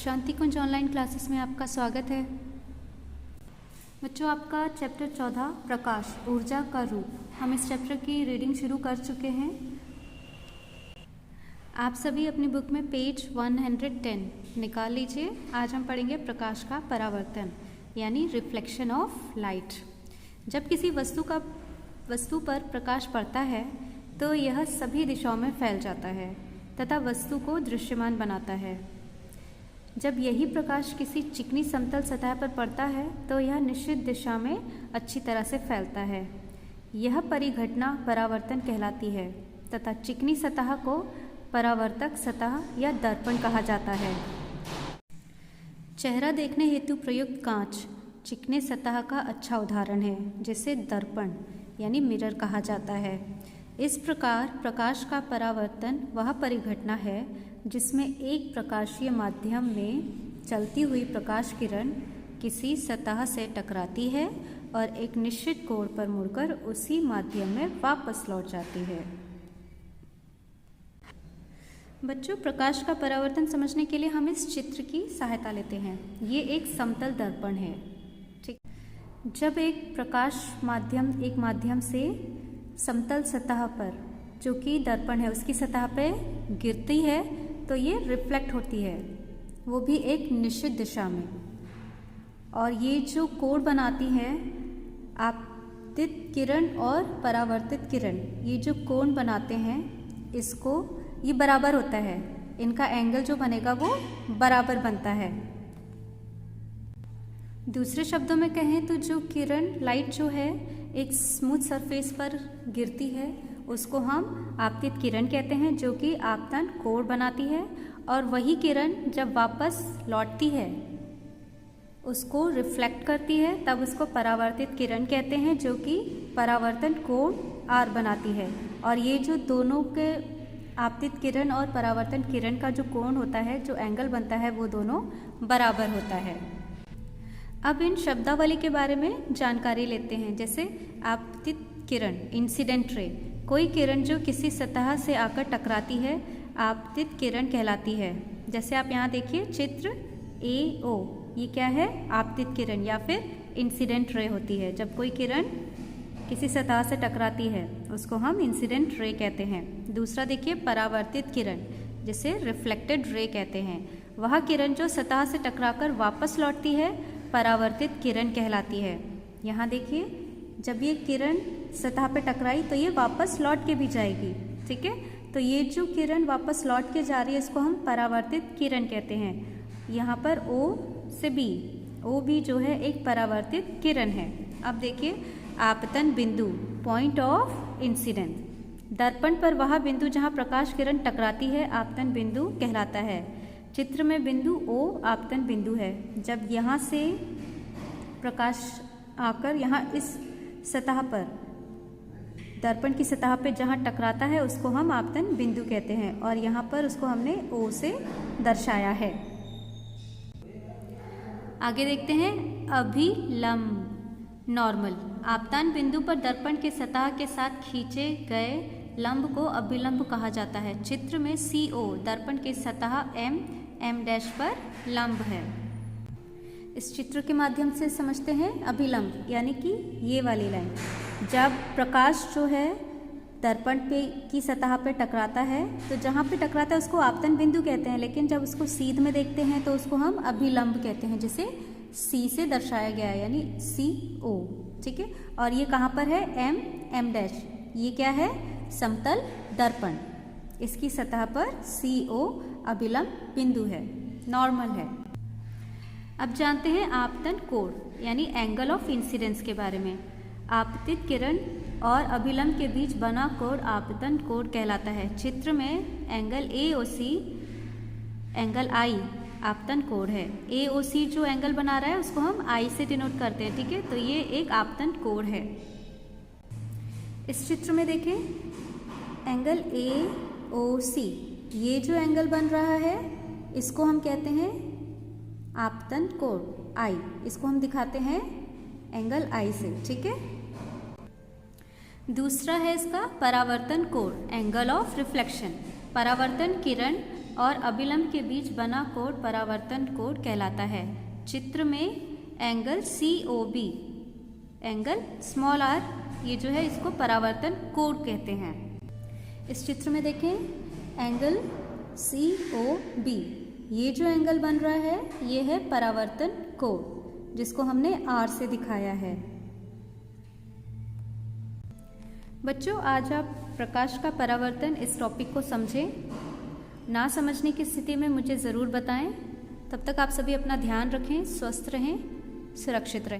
शांति कुंज online classes में आपका स्वागत है। बच्चों, आपका चैप्टर 14 प्रकाश ऊर्जा का रूप, हम इस चैप्टर की रीडिंग शुरू कर चुके हैं। आप सभी अपनी बुक में पेज 110 निकाल लीजिए। आज हम पढ़ेंगे प्रकाश का परावर्तन यानी रिफ्लेक्शन ऑफ लाइट। जब किसी वस्तु पर प्रकाश पड़ता है तो यह सभी दिशाओं में फैल जाता है तथा वस्तु को दृश्यमान बनाता है। जब यही प्रकाश किसी चिकनी समतल सतह पर पड़ता है तो यह निश्चित दिशा में अच्छी तरह से फैलता है। यह परिघटना परावर्तन कहलाती है तथा चिकनी सतह को परावर्तक सतह या दर्पण कहा जाता है। चेहरा देखने हेतु प्रयुक्त कांच चिकने सतह का अच्छा उदाहरण है, जिसे दर्पण यानी मिरर कहा जाता है। इस प्रकार प्रकाश का परावर्तन वह परिघटना है जिसमें एक प्रकाशीय माध्यम में चलती हुई प्रकाश किरण किसी सतह से टकराती है और एक निश्चित कोण पर मुड़कर उसी माध्यम में वापस लौट जाती है। बच्चों, प्रकाश का परावर्तन समझने के लिए हम इस चित्र की सहायता लेते हैं। ये एक समतल दर्पण है। ठीक, जब एक प्रकाश माध्यम से समतल सतह पर, जो कि दर्पण है, उसकी सतह पे गिरती है तो ये रिफ्लेक्ट होती है, वो भी एक निश्चित दिशा में। और ये जो कोण बनाती है, आपतित किरण और परावर्तित किरण, ये जो कोण बनाते हैं इसको, ये बराबर होता है, इनका एंगल जो बनेगा वो बराबर बनता है। दूसरे शब्दों में कहें तो जो किरण लाइट जो है एक स्मूथ सरफेस पर गिरती है उसको हम आपतित किरण कहते हैं, जो कि आपतन कोण बनाती है। और वही किरण जब वापस लौटती है उसको रिफ्लेक्ट करती है, तब उसको परावर्तित किरण कहते हैं, जो कि परावर्तन कोण आर बनाती है। और ये जो दोनों के आपतित किरण और परावर्तन किरण का जो कोण होता है, जो एंगल बनता है, वो दोनों बराबर होता है। अब इन शब्दावली के बारे में जानकारी लेते हैं। जैसे आपतित किरण, इंसिडेंट रे, कोई किरण जो किसी सतह से आकर टकराती है आपतित किरण कहलाती है। जैसे आप यहाँ देखिए चित्र AO, ये क्या है? आपतित किरण या फिर इंसिडेंट रे होती है। जब कोई किरण किसी सतह से टकराती है उसको हम इंसिडेंट रे कहते हैं। दूसरा देखिए परावर्तित किरण, जिसे रिफ्लेक्टेड रे कहते हैं। वह किरण जो सतह से टकराकर वापस लौटती है परावर्तित किरण कहलाती है। यहाँ देखिए, जब ये किरण सतह पे टकराई तो ये वापस लौट के भी जाएगी। ठीक है, तो ये जो किरण वापस लौट के जा रही है इसको हम परावर्तित किरण कहते हैं। यहाँ पर O से B जो है एक परावर्तित किरण है। अब देखिए आपतन बिंदु, पॉइंट ऑफ इंसिडेंस, दर्पण पर वह बिंदु जहाँ प्रकाश किरण टकराती है आपतन बिंदु कहलाता है। चित्र में बिंदु O आपतन बिंदु है। जब यहाँ से प्रकाश आकर यहाँ इस सतह पर, दर्पण की सतह पे जहाँ टकराता है उसको हम आपतन बिंदु कहते हैं। और यहाँ पर उसको हमने O से दर्शाया है। आगे देखते हैं अभिलंब, नॉर्मल। आपतन बिंदु पर दर्पण के सतह के साथ खींचे गए लंब को अभिलंब कहा जाता है। चित्र में CO दर्पण की सतह M' पर लंब है। इस चित्र के माध्यम से समझते हैं अभिलंब यानी कि ये वाली लाइन। जब प्रकाश जो है दर्पण पे की सतह पे टकराता है तो जहाँ पे टकराता है उसको आपतन बिंदु कहते हैं, लेकिन जब उसको सीध में देखते हैं तो उसको हम अभिलंब कहते हैं, जिसे C से दर्शाया गया है यानी CO। ठीक है, और ये कहाँ पर है? M'। ये क्या है? समतल दर्पण, इसकी सतह पर CO अभिलंब बिंदु है, नॉर्मल है। अब जानते हैं आपतन कोण यानी एंगल ऑफ इंसिडेंस के बारे में। आपतित किरण और अभिलंब के बीच बना कोण आपतन कोण कहलाता है। चित्र में एंगल AOC, एंगल I आपतन कोण है। AOC जो एंगल बना रहा है उसको हम I से डिनोट करते हैं। ठीक है, तो ये एक आपतन कोण है। इस चित्र में देखें एंगल AOC, ये जो एंगल बन रहा है इसको हम कहते हैं आपतन कोण I, इसको हम दिखाते हैं एंगल I से। ठीक है, दूसरा है इसका परावर्तन कोण, एंगल ऑफ रिफ्लेक्शन। परावर्तन किरण और अभिलंब के बीच बना कोण परावर्तन कोण कहलाता है। चित्र में angle COB, angle small r, ये जो है इसको परावर्तन कोण कहते हैं। इस चित्र में देखें एंगल COB, ये जो एंगल बन रहा है ये है परावर्तन कोण, जिसको हमने R से दिखाया है। बच्चों, आज आप प्रकाश का परावर्तन इस टॉपिक को समझें। ना समझने की स्थिति में मुझे ज़रूर बताएं। तब तक आप सभी अपना ध्यान रखें, स्वस्थ रहें, सुरक्षित रहें।